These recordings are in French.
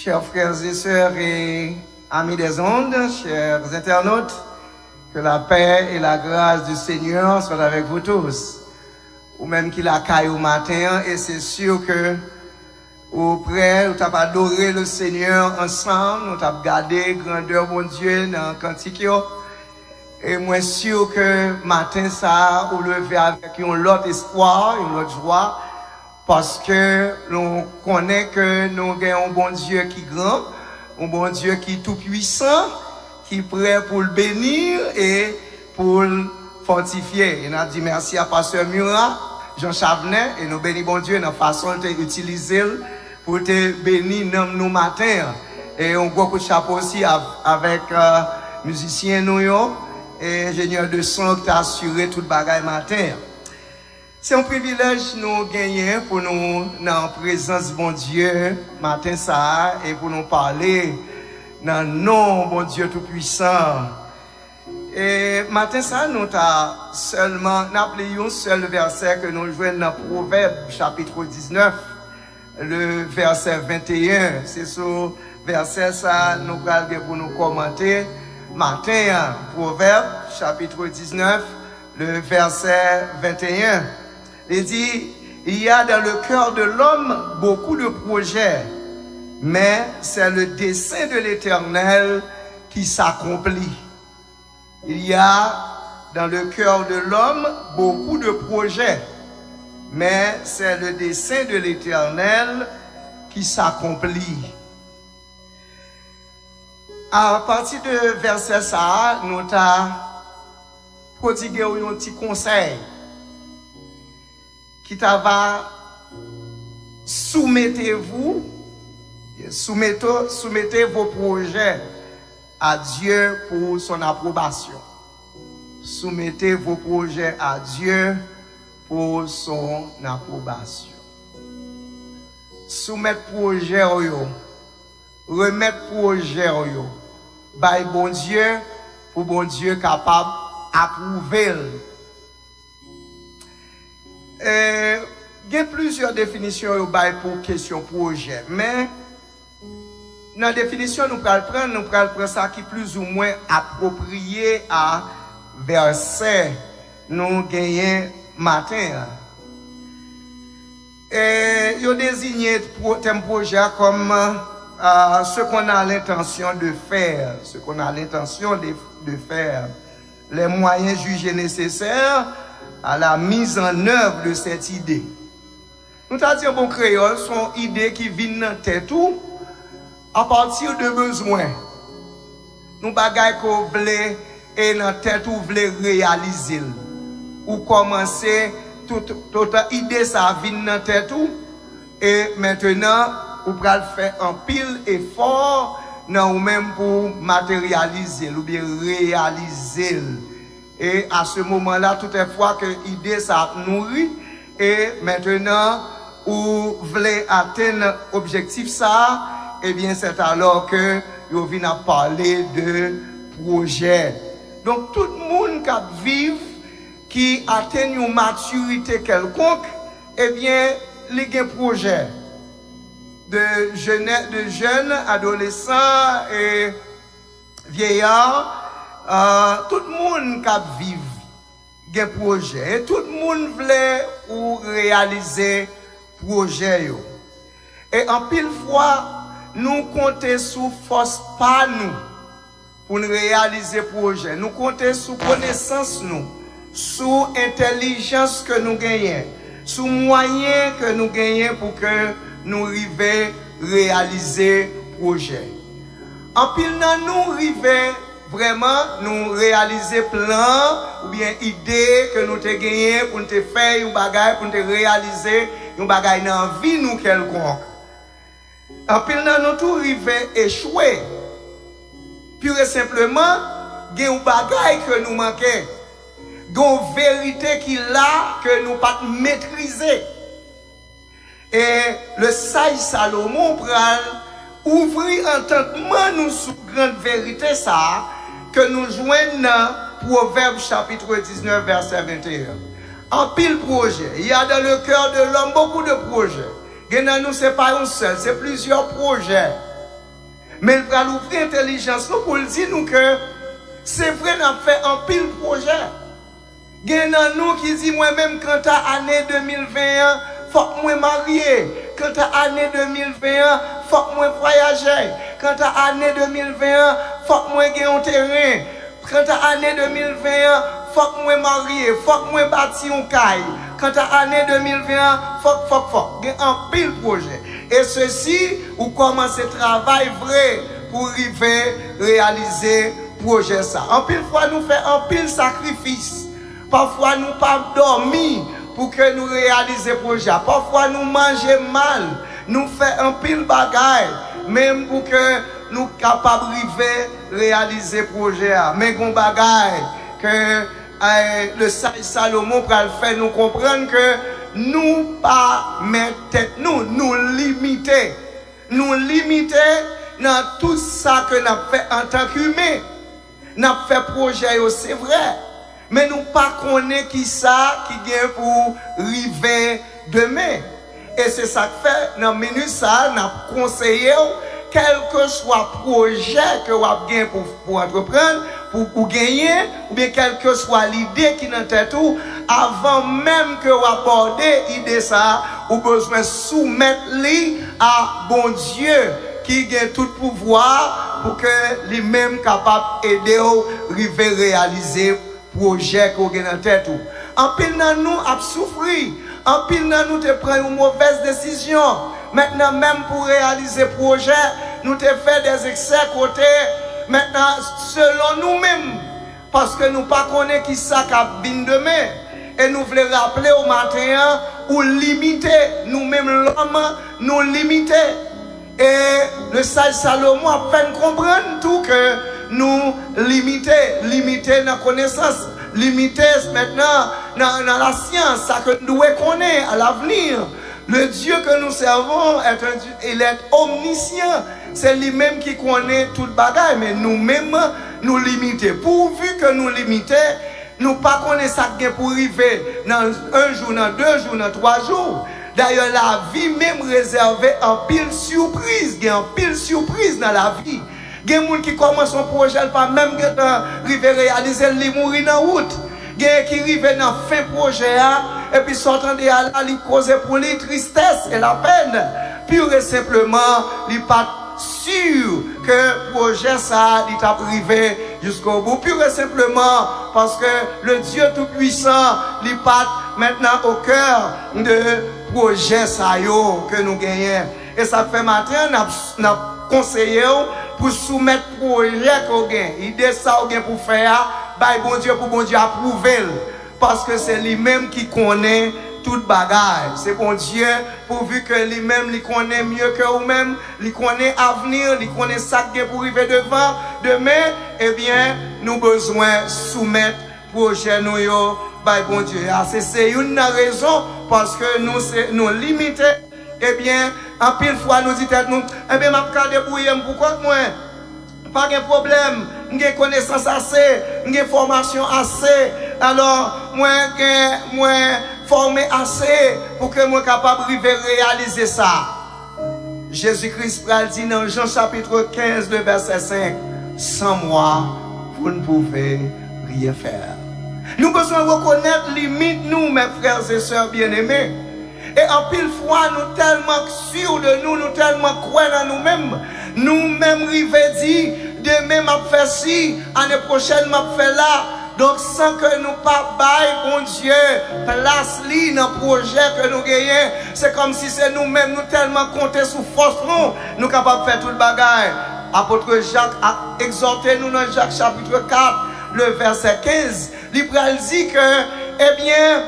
Chers frères et sœurs et amis des ondes, chers internautes, que la paix et la grâce du Seigneur soient avec vous tous. Ou même qu'il a caillé au matin, et c'est sûr que auprès, nous avons adoré le Seigneur ensemble, nous avons gardé grandeur mon Dieu dans le cantique. Et moi sûr que matin ça, vous levez avec un lot espoir, une autre joie, parce que nous connaissons que nous avons un bon Dieu qui est grand, un bon Dieu qui est tout puissant, qui est prêt pour le bénir et pour le fortifier. Et nous avons dit merci à Pasteur Murat, Jean Chavenet, et nous bénissons bon Dieu dans la façon de utiliser pour te bénir nous matin. Et on gros coup de chapeau aussi avec musiciens nous et ingénieur de son qui t'a assuré tout le bagage matin. C'est un privilège nous gagner pour nous dans la présence de bon Dieu matin ça et pour nous parler dans le nom bon Dieu tout puissant. Et matin ça nous t'a seulement appelé un seul verset que nous jouons dans Proverbe chapitre 19 le verset 21. C'est ce verset ça nous allons pour nous commenter matin. Proverbe chapitre 19 le verset 21. Il dit, il y a dans le cœur de l'homme beaucoup de projets, mais c'est le dessein de l'Éternel qui s'accomplit. Il y a dans le cœur de l'homme beaucoup de projets, mais c'est le dessein de l'Éternel qui s'accomplit. À partir de verset ça, nous avons prodigué un petit conseil qui va soumettez vos projets à Dieu pour son approbation. Soumettez vos projets à Dieu pour son approbation. Soumettre projet remettre projet by bon Dieu pour bon Dieu capable d'approuver. Il y a plusieurs définitions pour question projet, mais dans la définition nous prenons ça qui est plus ou moins approprié à verset nous gagnons matin. Et il désigné thème projet comme ce qu'on a l'intention de faire, de faire, les moyens jugés nécessaires à la mise en œuvre de cette idée. Nous t'avons dit bon créole, son idée qui vient dans tête tout à partir de besoins. Nous bagaille qu'on voulait et dans tête ou voulait réaliser. Ou commencer toute idée ça vient dans tête tout et maintenant ou pral faire un pile effort non ou même pour matérialiser ou bien réaliser. Et à ce moment-là, toutefois que l'idée ça nourrit, et maintenant, vous voulez atteindre l'objectif ça, eh bien c'est alors que vous venez à parler de projet. Donc tout le monde qui vit, qui atteint une maturité quelconque, eh bien, il y a un projet de jeunes, adolescents et vieillards. Tout le monde qui vit un projet et tout le monde voulait ou réaliser projet. Et en pile fois, nous comptons sur force pas nous pour réaliser projet. Nous comptons sur connaissance nous, sur intelligence que nous gagnons, sur moyens que nous gagnons pour que nous arrivions à réaliser projet. En pile nous arrivons vraiment nous réaliser plan ou bien idée que nous te gagné pour nous te faire un bagage pour nous te réaliser un bagage dans la vie nous quelconque. En pile nous tout arrivé échouer. Pure et simplement, il y a un bagage que nous manquons. Il y a une vérité qui est là que nous pas maîtriser. Et le sage Salomon pral ouvrir entendement nous sur grande vérité ça que nous joignons dans Proverbe chapitre 19 verset 21. En pile projet, il y a dans le cœur de l'homme beaucoup de projets. Et dans nous c'est pas un seul, c'est plusieurs projets. Mais il va ouvrir l'intelligence pour le dire nous que c'est vrai, on a fait un pile projet. Il y a nous qui dit moi-même quand à année 2021, faut que moi marier. Quand à année 2021, faut que moi voyager. Quand à année 2021, faut que moi gagne un terrain. Quand à année 2021, faut que moi marier, faut que moi bâtir un caille. Quand à année 2021, faut. Il y a un pile projet. Et ceci, ou commencer travail vrai pour arriver réaliser projet ça. En pile fois nous fait un pile sacrifice. Parfois nous pas dormir pour que nous réaliser projet. Parfois nous manger mal, nous fait un pile bagaille même pour que nous capables de réaliser projet. Mais gon bagaille que le sage Salomon pour le faire nous comprendre que nous pas mettre tête nous limiter dans tout ça que nous avons fait en tant qu'humain. Nous avons fait projet, c'est vrai. Mais nous pas connaissons qui ça qui vient pour arriver demain. Et c'est ça que fait, dans le menu ça, nous avons conseillé, quel que soit le projet que vous avez pour entreprendre, pour gagner, ou bien quelle que soit l'idée qui est dans tête, avant même que vous abordez l'idée ça, vous avez besoin de soumettre à bon Dieu qui a tout pouvoir pour que lui-même capable d'aider à réaliser le projet que vous avez dans tête. En pile dans nous a souffert, en pile dans nous te prend une mauvaise décision. Maintenant même pour réaliser le projet, nous te fait des excès côté. Maintenant selon nous-mêmes, parce que nous pas connaissons qui ça qui vient demain. Et nous voulons rappeler au matin ou limiter nous-mêmes l'homme, nous limiter. Et le sage Salomon a fait comprendre tout que nous limiter dans la connaissance, limiter maintenant dans la science, ça que nous devons connaître à l'avenir. Le Dieu que nous servons est un Dieu, il est omniscient. C'est lui-même qui connaît tout le bagage, mais nous-mêmes nous limiter. Pourvu que nous limiter, nous pas connaissons ça pour arriver dans un jour, dans 2 jours, dans 3 jours. D'ailleurs, la vie même réservée en pile surprise. Il y a en pile surprise dans la vie. Il y a des gens qui commencent un projet, pas même arriver réaliser, ils mourir dans la route. Il y a qui arrivent dans le fin projet, et puis sortant de là, ils causent pour les tristesse et la peine. Pure et simplement, ils pas sûr que le projet ça il t'a privé jusqu'au bout, pure et simplement parce que le Dieu Tout-Puissant il pas maintenant au cœur de projet ça yo que nous gagnons. Et ça fait matin nous conseillé pour soumettre projet qu'on gagne, idée ça on gagne pour faire, bah bon Dieu pour bon Dieu approuver parce que c'est lui-même qui connaît toute bagaille. C'est bon Dieu, pourvu que lui-même, il connaît mieux que vous-même, il connaît l'avenir, il connaît ça qui est pour arriver devant, demain, eh bien, nous avons besoin de soumettre projet nous, by bon Dieu. C'est une raison, parce que nous limitons, eh bien, en pile fois, nous disons, eh bien, je vais me débrouiller, pourquoi moi? Pas de problème, j'ai connaissance assez, j'ai formation assez, alors, moi, formé assez pour que moi capable de réaliser ça. Jésus-Christ dit dans Jean chapitre 15, le verset 5, sans moi, vous ne pouvez rien faire. Nous avons besoin de reconnaître les limites, nous, mes frères et sœurs bien-aimés. Et en pile fois, nous tellement sûrs de nous, nous tellement croyons en nous-mêmes. Nous-mêmes, rivé dit, demain m'a fait ci, année prochaine m'a fait là. Donc, sans que nous pas bail, bon Dieu, place li dans le projet que nous gagnons, c'est comme si c'est nous-mêmes, nous tellement compter sous force, nous capables de faire tout le bagage. Apôtre Jacques a exhorté nous dans Jacques chapitre 4, le verset 15. Il dit que, eh bien,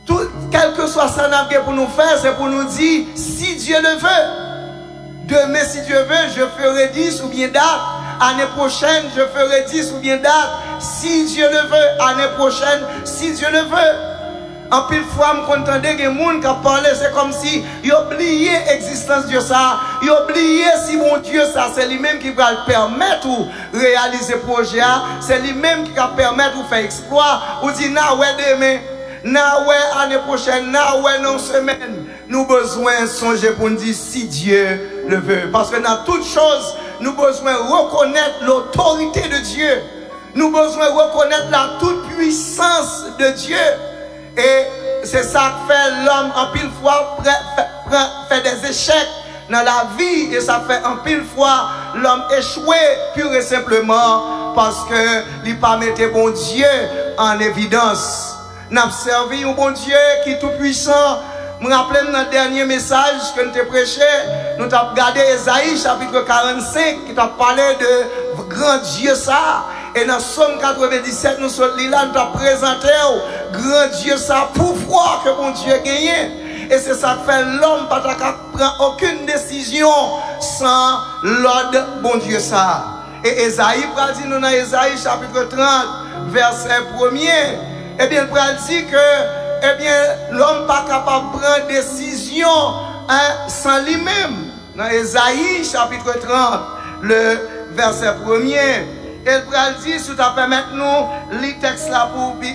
tout, quel que soit ça pour nous faire, c'est pour nous dire, si Dieu le veut. Demain, si Dieu veut, je ferai 10 ou bien date. Année prochaine, je ferai 10 ou bien date. Si Dieu le veut, année prochaine, si Dieu le veut. En pile fois, je me contente que les gens qui parlent, c'est comme si ils oubliaient l'existence de Dieu ça. Ils oubliaient si mon Dieu ça, c'est lui-même qui va le permettre de réaliser le projet. C'est lui-même qui va permettre de faire exploit. Ou dit, na ouais demain, na ouais année prochaine, na ouais non semaine. nous avons besoin de songer pour nous dire si Dieu le veut. Parce que dans toutes choses, nous avons besoin de reconnaître l'autorité de Dieu. Nous avons besoin de reconnaître la toute-puissance de Dieu. Et c'est ça que fait l'homme en pile fois fait des échecs dans la vie. Et ça fait en pile fois l'homme échoué pur et simplement parce que il n'a pas mis bon Dieu en évidence. Nous avons servi un bon Dieu qui est tout puissant. Je me rappelle dans le dernier message que nous avons prêché, nous avons regardé Ésaïe chapitre 45 qui t'a parlé de grand Dieu ça. Et dans Somme 97, nous sommes là, nous avons présenté grand Dieu ça, pouvoir que bon Dieu a gagné. Et c'est ça que fait l'homme, pas prendre aucune décision sans l'ordre bon Dieu ça. Et Ésaïe, dit nous dans Ésaïe chapitre 30, verset 1er, eh bien, il dit que eh bien, l'homme pas capable de prendre décision sans lui-même. Dans Ésaïe chapitre 30, le verset 1er, il dit, si tu permets nous, les textes là pour bien,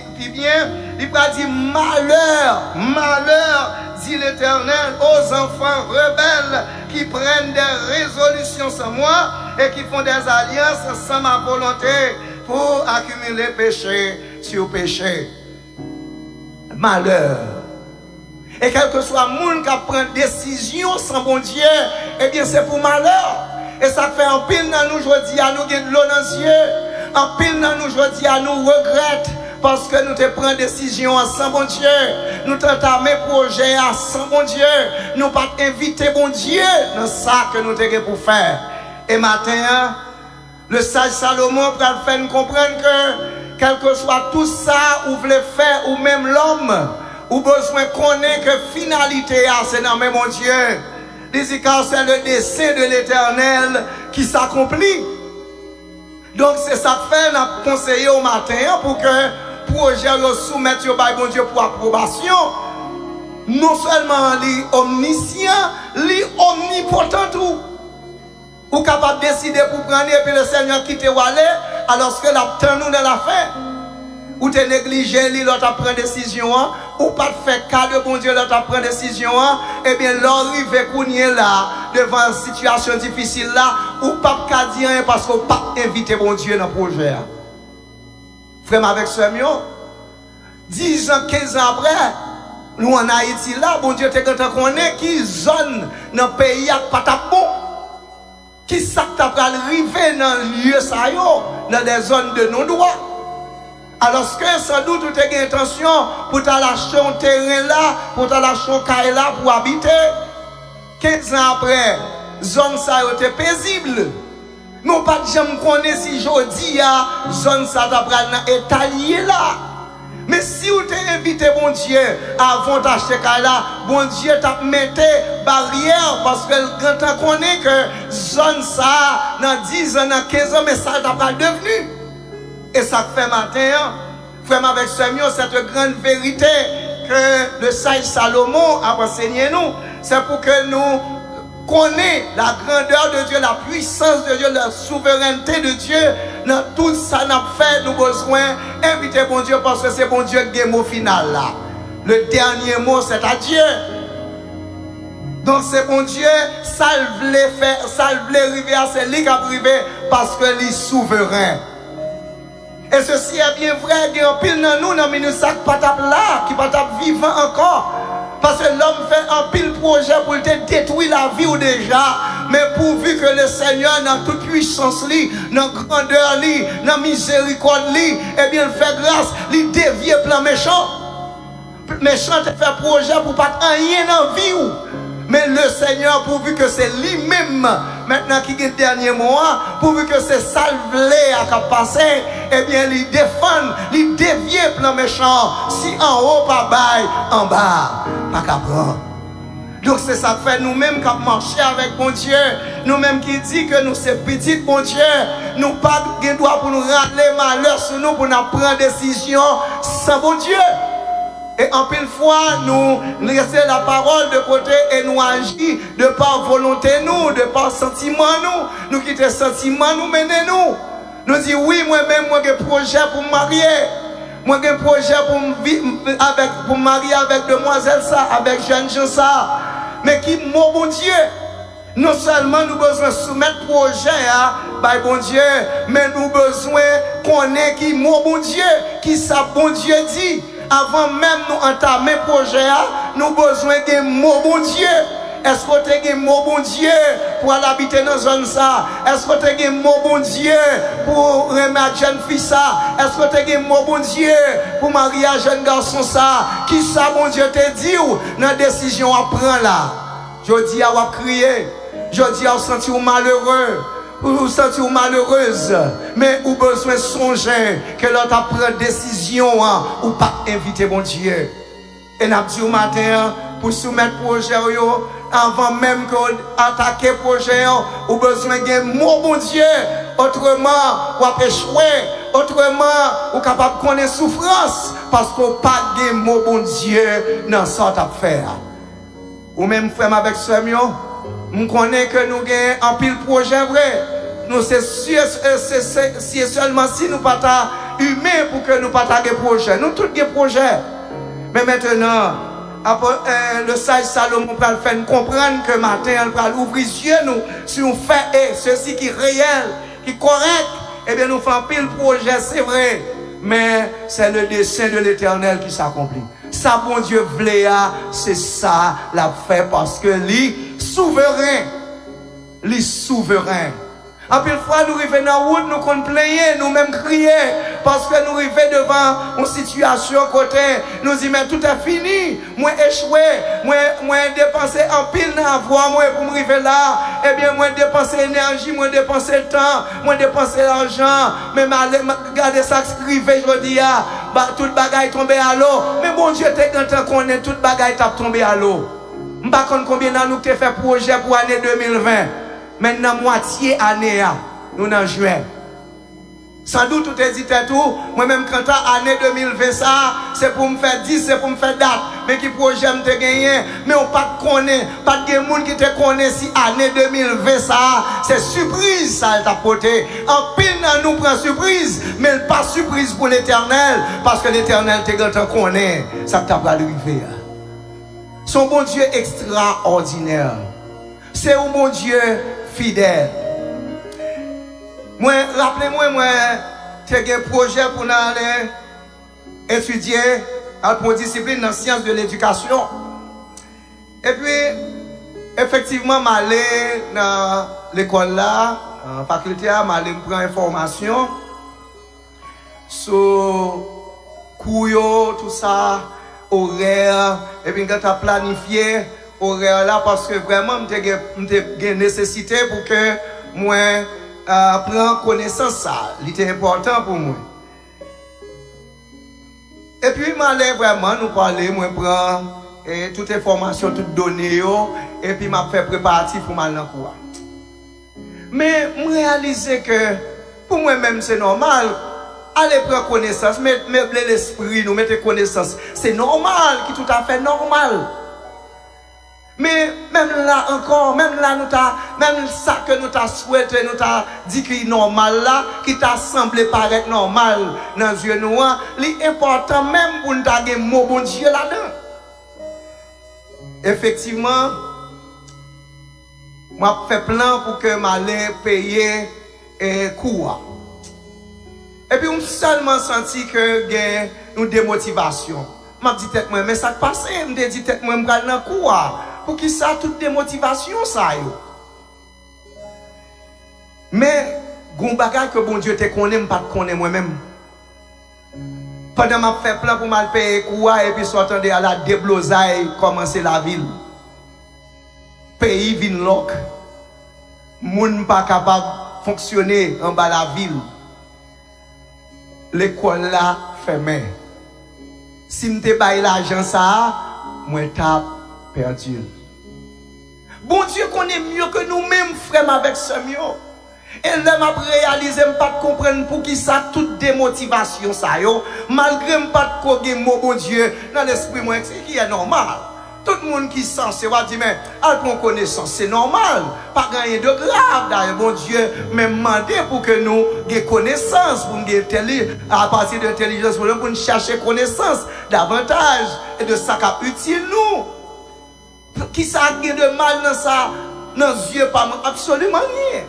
il dit malheur, malheur, dit l'Éternel, aux enfants rebelles qui prennent des résolutions sans moi et qui font des alliances sans ma volonté pour accumuler péché sur péché. Malheur. Et quel que soit le monde qui prend décision sans bon Dieu, eh bien c'est pour malheur. Et ça fait un pile dans nous aujourd'hui à nous de l'eau dans les yeux. Un pile dans nous aujourd'hui à nous regrette parce que nous te prenons décision sans bon Dieu. Nous t'entamons projet sans bon Dieu. Nous pas inviter bon Dieu dans ça que nous t'avons pour faire. Et matin, le sage Salomon va faire nous comprendre que quel que soit tout ça ou voulez faire ou même l'homme, ou besoin qu'on ait que finalité c'est dans même mon Dieu. Car c'est le dessein de l'Éternel qui s'accomplit. Donc c'est ça que fait nous conseiller au matin pour que le projet le soumette au bon Dieu pour approbation. Non seulement les omniscient, les omnipotent tout. Ou capable de décider pour prendre et puis le Seigneur quitte ou aller alors que l'obtient nous dans la fin. Ou te négliger l'autre prend décision ou pas faire cas de bon Dieu l'autre prend décision et bien l'arriver kounye là devant une situation difficile là ou pas qu'à dire parce qu'on pas inviter bon Dieu dans le projet. Frère avec sœur 10 ans 15 ans après nous en Haïti là bon Dieu te quand connaît qui zone dans le pays a pas ta bon qui ça t'a arrivé dans lieu ça yo dans des zones de non-droit. Alors que sans doute tu as une intention pour t'acheter un terrain là, pour t'acheter un caille là pour habiter. 15 ans après, zone ça était paisible. Mais on pas de jamais connaître si jodi a zone ça t'a pris étalier là. Mais si vous t'es invité bon Dieu avant d'acheter caille là, bon Dieu t'a mis barrière parce que quand on connaît que zone ça dans 10 ans, dans 15 ans mais ça t'a pas devenu. Et ça fait matin, frère avec Samuel, cette grande vérité que le sage Salomon a enseigné nous, c'est pour que nous connaissions la grandeur de Dieu, la puissance de Dieu, la souveraineté de Dieu. Dans tout ça, nous fait, nous besoin d'inviter bon Dieu parce que c'est bon Dieu qui est le mot final là. Le dernier mot, c'est à Dieu. Donc c'est bon Dieu, ça voulait faire, ça voulait arriver à c'est lui qui a privé parce que lui est souverain. Et ceci est bien vrai, il y a un pile dans nous, dans le sac patap là, qui patap vivant encore. Parce que l'homme fait un pile projet pour te détruire la vie ou déjà. Mais pourvu que le Seigneur, dans toute puissance, dans grandeur, dans miséricorde, eh bien, il fait grâce, il dévie plan méchant. Méchant te fait projet pour pas rien dans la vie. Mais le Seigneur, pourvu que c'est lui-même, maintenant qui est le dernier mois, pourvu que c'est salvé à passer, eh bien, il défend, il dévie plan méchant. Si en haut, pas bail, en bas, pas qu'à prendre. Donc c'est ça que fait nous-mêmes qui marchons avec bon Dieu. Nous-mêmes qui dit que nous sommes petits bon Dieu. Nous pas de droit pour nous rendre malheur sur nous, pour nous prendre décision sans bon Dieu. Et en pile fois, nous laissons la parole de côté et nous agissons de par volonté nous, de par sentiment nous. Nous quittons sentiment, nous menons nous. Nous disons oui, moi-même, moi j'ai projet pour me marier. Moi j'ai un projet pour me marier avec demoiselle ça, avec jeune gens ça. Mais qui mon bon Dieu, non seulement nous besoin de soumettre projet à bon Dieu, mais nous besoin qu'on ait qui mon bon Dieu, qui ça bon Dieu dit. Avant même nous entamer projet à, nous besoin de mon bon Dieu. Est-ce que tu as un mot bon Dieu pour aller habiter dans la zone ça? Est-ce que tu as un mot bon Dieu pour remettre jeune fille ça? Est-ce que tu as un mot bon Dieu pour marier un jeune garçon ça? Qui ça bon Dieu te dit ou dans la décision à prendre là? Je dis à crier. Je dis à sentir malheureux. Ou sentir malheureuse. Mais ou besoin de songer que l'autre a pris décision ou pas inviter bon Dieu. Et n'a dit au matin pour soumettre projet avant même qu'on attaque le projet, ou besoin d'un mot bon Dieu. Autrement, ou a échoué. Autrement, ou capable de connaître souffrance. Parce qu'on n'a pas de mot bon Dieu dans ce qu'on faire. Ou même frère avec Samuel, nous connaissons que nous avons un pile projet vrai. Nous c'est sûr, c'est seulement si nous ne sommes pas humains pour que nous ne pas de projet. Nous tous des projets. Mais maintenant, le sage Salomon va faire comprendre que matin, on va ouvrir les yeux nous, si on fait et ceci qui est réel, qui est correct, eh bien nous faisons pile projet, c'est vrai. Mais c'est le dessein de l'Éternel qui s'accomplit. Ça, bon Dieu voulait, c'est ça la fait parce que lui souverain. Lui souverain. En plus, fois, nous arrivons dans la route, nous comptons plaigner, nous-mêmes crier, parce que nous arrivons devant une situation côté, nous disons, mais tout est fini, moi échoué, moi dépensé en pile dans la voie, moi pour me arriver là, eh bien, moi dépenser l'énergie, moi dépenser le temps, moi dépenser l'argent, mais regardez ça qui arrive, je dis, tout le bagaille tombé à l'eau, mais bon Dieu, t'es content qu'on ait tout le bagaille tombé à l'eau. Je ne sais pas combien de temps nous avons fait projet pour l'année 2020. Maintenant, moitié année, nous en juin. Sans doute, tout est dit tout. Moi-même, quand l'année 2020, ça, c'est pour me faire 10, c'est pour me faire date. Mais qui projet me te gagné. Mais on pas de connaît, pas de monde qui te connaît si l'année 2020, ça, c'est surprise, ça, elle t'a porté. En pile, nous prend surprise, mais pas surprise pour l'Éternel. Parce que l'Éternel te quand connaît, ça t'a pas arrivé. Son bon Dieu extraordinaire. C'est un bon Dieu fidèle. Moi, rappelez-moi, j'ai un projet pour aller étudier pour discipline dans la science de l'éducation. Et puis, effectivement, m'aller dans l'école là, en la faculté, m'aller prendre information sur cours, tout ça, horaire, et puis quand tu as planifié horaire là, parce que vraiment, j'ai nécessité pour que moi prenne connaissance ça. C'était important pour moi. Et puis, m'aller vraiment nous parler, moi prendre toute information, toutes données, et puis m'a fait préparatif pour m'aller dans le cours. Mais je réalise que pour moi-même, c'est normal. Allez prendre connaissance, mettre l'esprit, nous mettre connaissance. C'est normal, qui tout à fait normal. Mais même là encore, même là, même ça que nous t'a souhaité, nous t'a dit qu'il est normal là, qui t'a semblé paraître normal dans les yeux nous, l'important même pour nous avoir un mot bon Dieu là-dedans. Effectivement, moi fait plan pour que m'aller payer cours. Et puis, on seulement senti que j'ai une démotivation. Je me dis tête moi, mais ça passe, je me dis tête moi, je vais dans le cours. Pour qui ça, toute démotivation, ça yo. Mais, gon bagay que bon Dieu te connaît, je ne pas connaître moi-même. Pendant que je fais plan pour mal payer cours, et puis s'attendre à la déblosaille, commencer la ville. Pays vin loc. Moun pas capable de fonctionner en bas la ville. L'école là fermée. Si je te baille l'argent ça, moi t'ai perdu. Bon Dieu connaît mieux que nous-mêmes, frères, avec ce mieux. Et là, je réalise, je ne pas comprendre pour qui ça, toute démotivation, ça, yo. Malgré je ne pas de mot, bon Dieu, dans l'esprit, moi, c'est qui est normal. Tout le monde qui sensé va dire mais elle prend connaissance, c'est normal. Pas gagner de grave d'ailleurs, bon Dieu, mais demander pour que nous ayons connaissance, pour nous à partir de l'intelligence, pour nous chercher connaissance davantage et de ça qui est utile nous. Qui ça a de mal dans ça? Dans les yeux, pas absolument rien.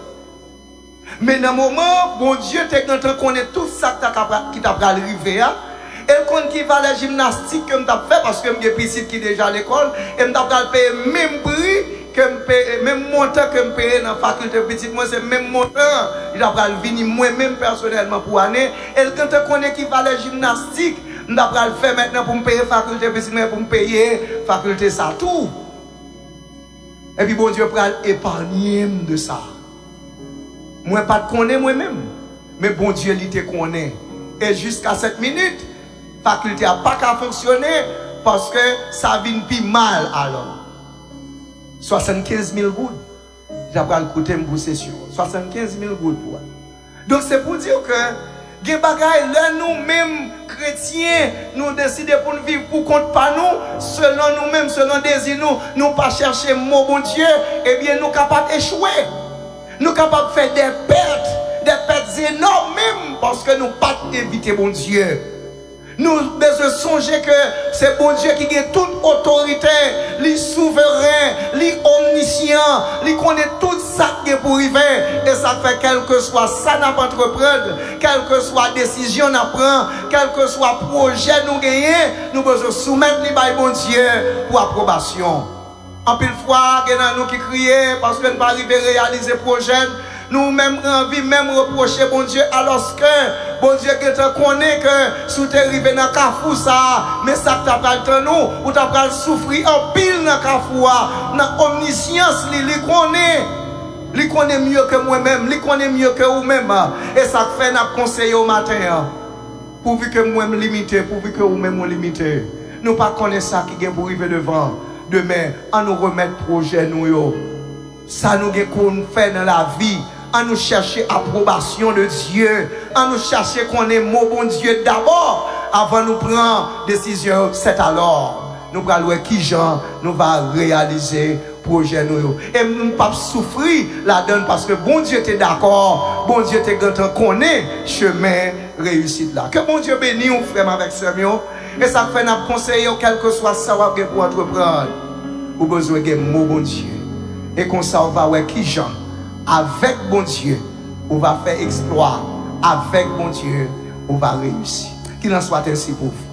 Mais dans le moment, bon Dieu, tu connais tout ça qui t'a arrivé. Et quand qui va la gymnastique que je fait parce que je suis petit qui déjà à l'école, et je vais payer le même prix, que même montant que je paye dans la faculté petite, moi c'est le même montant. Je vais venir moi-même personnellement pour l'année. Et quand tu connais qui va la gymnastique, je vais le faire maintenant pour me payer la faculté petite, mais pour me payer la faculté ça tout. Et puis bon Dieu va épargner de ça. Moi pas de connais moi-même, mais bon Dieu il te connaît. Et jusqu'à cette minute, faculté n'a pas qu'à fonctionner parce que ça vient plus mal alors. 75 000 gouttes. J'apprends le côté de session. 75 000 gouttes pour. Donc c'est pour dire que les bagailles là nous-mêmes chrétiens nous décidons pour nous vivre pour compte pas nous selon nous-mêmes selon désir nous pas chercher mon bon Dieu, eh bien nous capables d'échouer. Nous capables de faire des pertes énormes même parce que nous pas éviter bon Dieu. Nous devons songer que c'est bon Dieu qui a toute autorité, les souverain, les omniscient, il connaît tout ça qui est pour arriver. Et ça fait quel que soit ça n'a pas entreprendre, quelle que soit décision n'a prend, quel que soit projet nous gagnons, nous devons soumettre les bails bon Dieu pour approbation. En pile fois, il y a nous qui crient parce que nous ne pas arriver à réaliser le projet. Nous-mêmes envie même reprocher bon Dieu alors que bon Dieu qui te connaît que sous tes arrivé dans Kafou ça mais ça t'a pas le temps nous ou t'as pas souffrir en pile dans Kafou dans omniscience il connaît mieux que moi-même il connaît mieux que vous-même et ça fait n'a conseiller au matin pourvu que moi-même limité pourvu que vous-même limité nous pas connaître ça qui est pour arriver devant demain à nous remettre projet nous yo ça nous qu'on fait dans la vie à nous chercher approbation de Dieu, à nous chercher qu'on est mot bon Dieu d'abord, avant nous prendre décision, c'est alors, nous allons qui Jean nous va réaliser projet nous. Et nous ne pas souffrir là-dedans parce que bon Dieu t'es d'accord, bon Dieu t'es content qu'on est chemin réussite là. Que bon Dieu bénisse nous frère avec ce mieux, et ça fait nous conseiller quel que soit ça pour entreprendre, ou besoin de mot bon Dieu. Et qu'on ça va ouais qui Jean avec bon Dieu on va faire exploit avec bon Dieu on va réussir qu'il en soit ainsi pour vous.